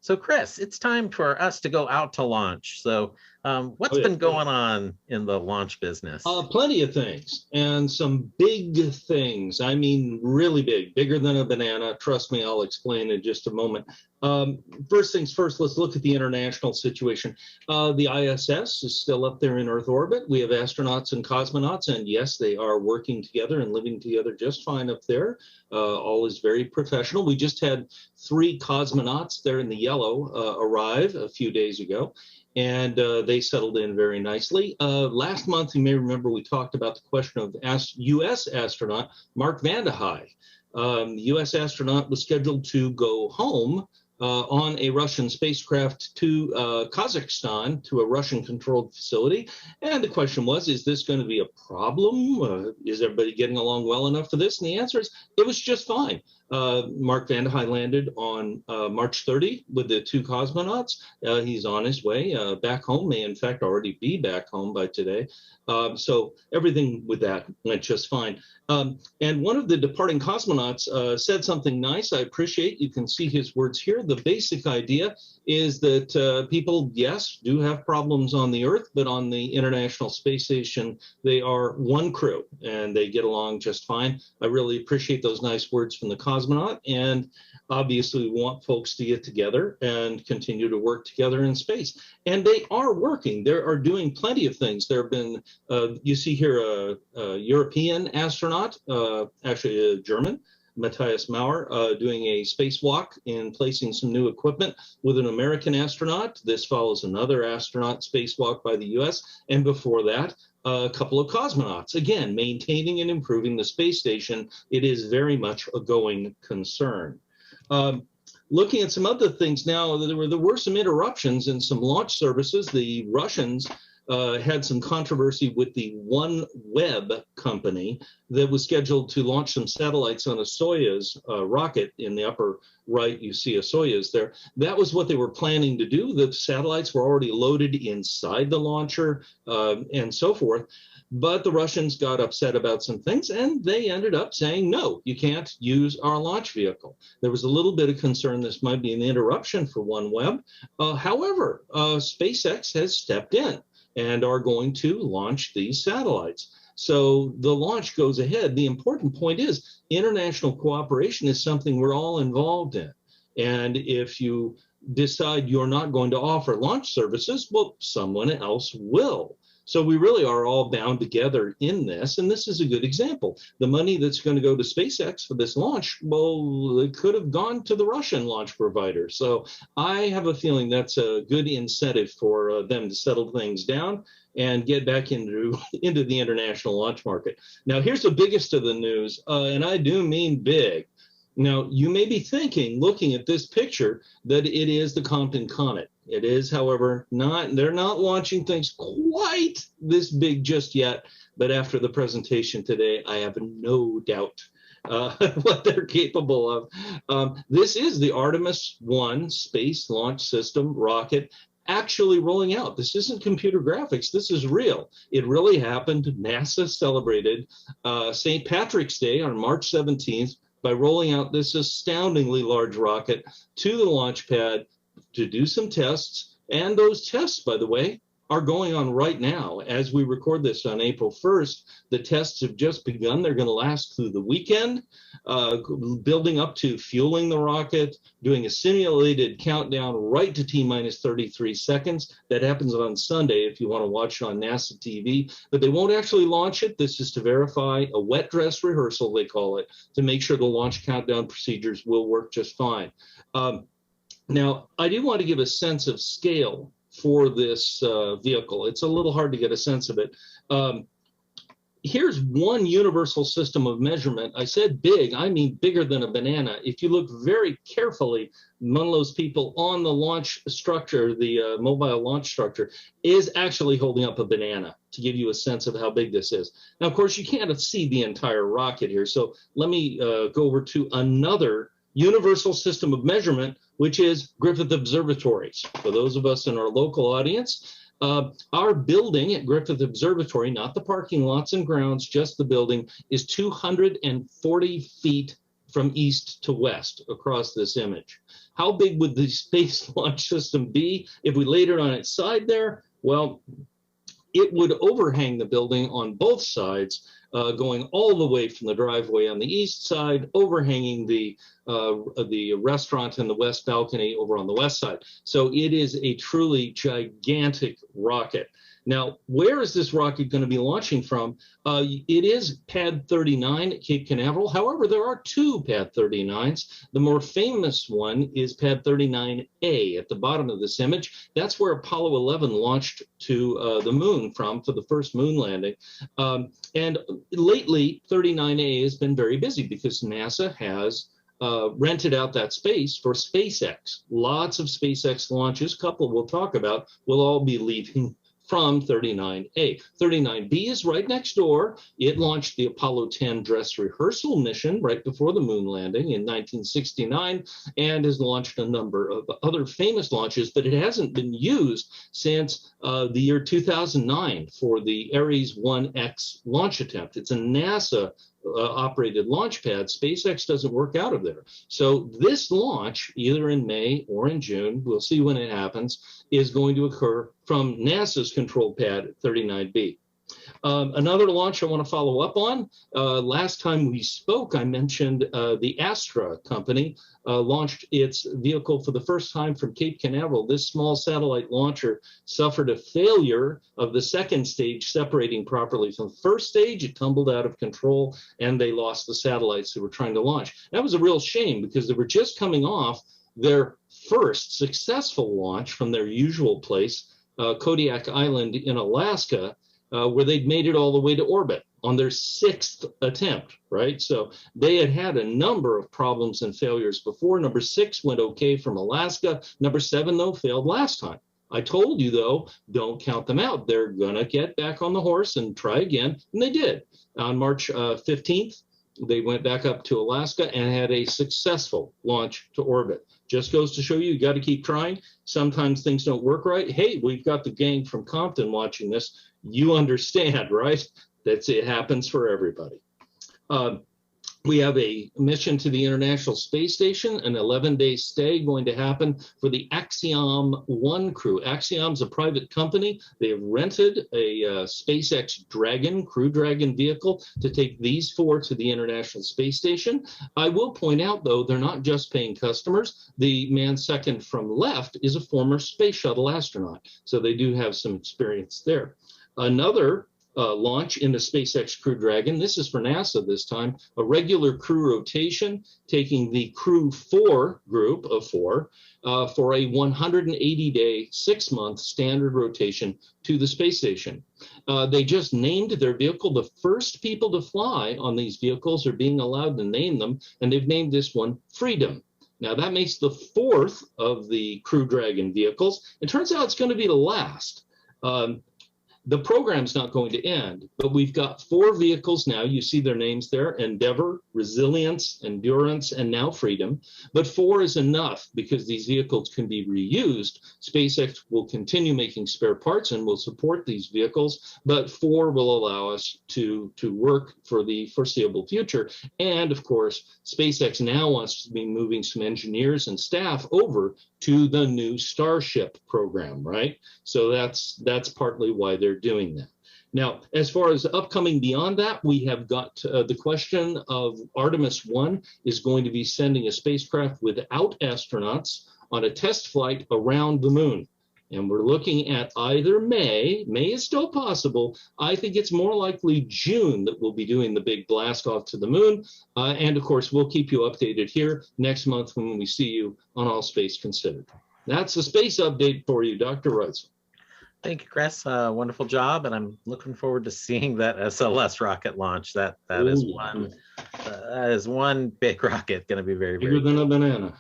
So, Chris, it's time for us to go out to launch. So, Oh, what's yeah. been going on in the launch business? Plenty of things and some big things. I mean, really big, bigger than a banana. Trust me, I'll explain in just a moment. Um, First things first, let's look at the international situation. The ISS is still up there in Earth orbit. We have astronauts and cosmonauts, and yes, they are working together and living together just fine up there. All is very professional. We just had 3 cosmonauts there in the yellow arrive a few days ago, and they settled in very nicely. Last month, you may remember we talked about the question of U.S. astronaut Mark Vande Hei. The U.S. astronaut was scheduled to go home on a Russian spacecraft to Kazakhstan, to a Russian-controlled facility. And the question was, is this going to be a problem? Is everybody getting along well enough for this? And the answer is, it was just fine. Mark Vande Hei landed on March 30 with the 2 cosmonauts. He's on his way back home, may in fact already be back home by today. So everything with that went just fine. And one of the departing cosmonauts said something nice. I appreciate. You can see his words here. The basic idea is that people, yes, do have problems on the Earth, but on the International Space Station, they are one crew and they get along just fine. I really appreciate those nice words from the cosmonaut. And obviously, we want folks to get together and continue to work together in space. And they are working. They are doing plenty of things. There have been, you see here, a European astronaut, actually a German, Matthias Maurer, doing a spacewalk and placing some new equipment with an American astronaut. This follows another astronaut spacewalk by the U.S. And before that, a couple of cosmonauts. Again, maintaining and improving the space station. It is very much a going concern. Looking at some other things now, there were some interruptions in some launch services. The Russians had some controversy with the OneWeb company that was scheduled to launch some satellites on a Soyuz rocket. In the upper right, you see a Soyuz there. That was what they were planning to do. The satellites were already loaded inside the launcher and so forth. But the Russians got upset about some things, and they ended up saying, no, you can't use our launch vehicle. There was a little bit of concern this might be an interruption for OneWeb. However, SpaceX has stepped in and are going to launch these satellites. So the launch goes ahead. The important point is international cooperation is something we're all involved in. And if you decide you're not going to offer launch services, well, someone else will. So we really are all bound together in this, and this is a good example. The money that's going to go to SpaceX for this launch, well, it could have gone to the Russian launch provider. So I have a feeling that's a good incentive for them to settle things down and get back into the international launch market. Now, here's the biggest of the news, and I do mean big. Now, you may be thinking, looking at this picture, that it is the Compton Comet. It is, however, not. They're not launching things quite this big just yet. But after the presentation today, I have no doubt what they're capable of. This is the Artemis 1 Space Launch System rocket actually rolling out. This isn't computer graphics. This is real. It really happened. NASA celebrated St. Patrick's Day on March 17th by rolling out this astoundingly large rocket to the launch pad to do some tests. And those tests, by the way, are going on right now. As we record this on April 1st, the tests have just begun. They're going to last through the weekend, building up to fueling the rocket, doing a simulated countdown right to T-minus 33 seconds. That happens on Sunday if you want to watch it on NASA TV. But they won't actually launch it. This is to verify a wet dress rehearsal, they call it, to make sure the launch countdown procedures will work just fine. Now, I do want to give a sense of scale for this vehicle. It's a little hard to get a sense of it. Here's one universal system of measurement. I said big, I mean bigger than a banana. If you look very carefully, among those people on the launch structure, the mobile launch structure, is actually holding up a banana to give you a sense of how big this is. Now, of course, you can't see the entire rocket here. So let me go over to another universal system of measurement, which is Griffith Observatories. For those of us in our local audience, our building at Griffith Observatory, not the parking lots and grounds, just the building, is 240 feet from east to west across this image. How big would the Space Launch System be if we laid it on its side there? Well, it would overhang the building on both sides, going all the way from the driveway on the east side, overhanging the restaurant and the west balcony over on the west side. So it is a truly gigantic rocket. Now, where is this rocket going to be launching from? It is Pad 39 at Cape Canaveral. However, there are two Pad 39s. The more famous one is Pad 39A at the bottom of this image. That's where Apollo 11 launched to the moon from for the first moon landing. And lately, 39A has been very busy because NASA has rented out that space for SpaceX. Lots of SpaceX launches, couple we'll talk about, will all be leaving from 39A. 39B is right next door. It launched the Apollo 10 dress rehearsal mission right before the moon landing in 1969 and has launched a number of other famous launches, but it hasn't been used since the year 2009 for the Ares 1X launch attempt. It's a NASA operated launch pad. SpaceX doesn't work out of there. So this launch, either in May or in June, we'll see when it happens, is going to occur from NASA's control pad at 39B. Another launch I want to follow up on. Last time we spoke, I mentioned the Astra company launched its vehicle for the first time from Cape Canaveral. This small satellite launcher suffered a failure of the second stage separating properly from the first stage. It tumbled out of control and they lost the satellites they were trying to launch. That was a real shame because they were just coming off their first successful launch from their usual place, Kodiak Island in Alaska, where they'd made it all the way to orbit on their sixth attempt, right? So they had had a number of problems and failures before. Number 6 went okay from Alaska. Number 7, though, failed last time. I told you, though, don't count them out. They're going to get back on the horse and try again, and they did. On March 15th, they went back up to Alaska and had a successful launch to orbit. Just goes to show you got to keep trying. Sometimes things don't work right. Hey, we've got the gang from Compton watching this. You understand, right? It happens for everybody. We have a mission to the International Space Station, an 11-day stay going to happen for the Axiom 1 crew. Axiom's a private company. They have rented a SpaceX Dragon, Crew Dragon vehicle to take these 4 to the International Space Station. I will point out, though, they're not just paying customers. The man second from left is a former space shuttle astronaut, so they do have some experience there. Another launch in the SpaceX Crew Dragon. This is for NASA this time, a regular crew rotation, taking the Crew 4 group of 4 for a 180-day, 6-month standard rotation to the space station. They just named their vehicle. The first people to fly on these vehicles are being allowed to name them, and they've named this one Freedom. Now, that makes the 4th of the Crew Dragon vehicles. It turns out it's going to be the last. The program's not going to end, but we've got 4 vehicles now. You see their names there: Endeavor, Resilience, Endurance, and now Freedom. But 4 is enough because these vehicles can be reused. SpaceX will continue making spare parts and will support these vehicles, but 4 will allow us to work for the foreseeable future. And of course, SpaceX now wants to be moving some engineers and staff over to the new Starship program, right? So that's partly why they're doing that. Now, as far as upcoming beyond that, we have got the question of Artemis 1 is going to be sending a spacecraft without astronauts on a test flight around the moon. And we're looking at either May is still possible. I think it's more likely June that we'll be doing the big blast off to the moon. And of course, we'll keep you updated here next month when we see you on All Space Considered. That's the space update for you, Dr. Reitzel. Thank you, Chris. Wonderful job, and I'm looking forward to seeing that SLS rocket launch. That is one big rocket, going to be very, very bigger than a banana.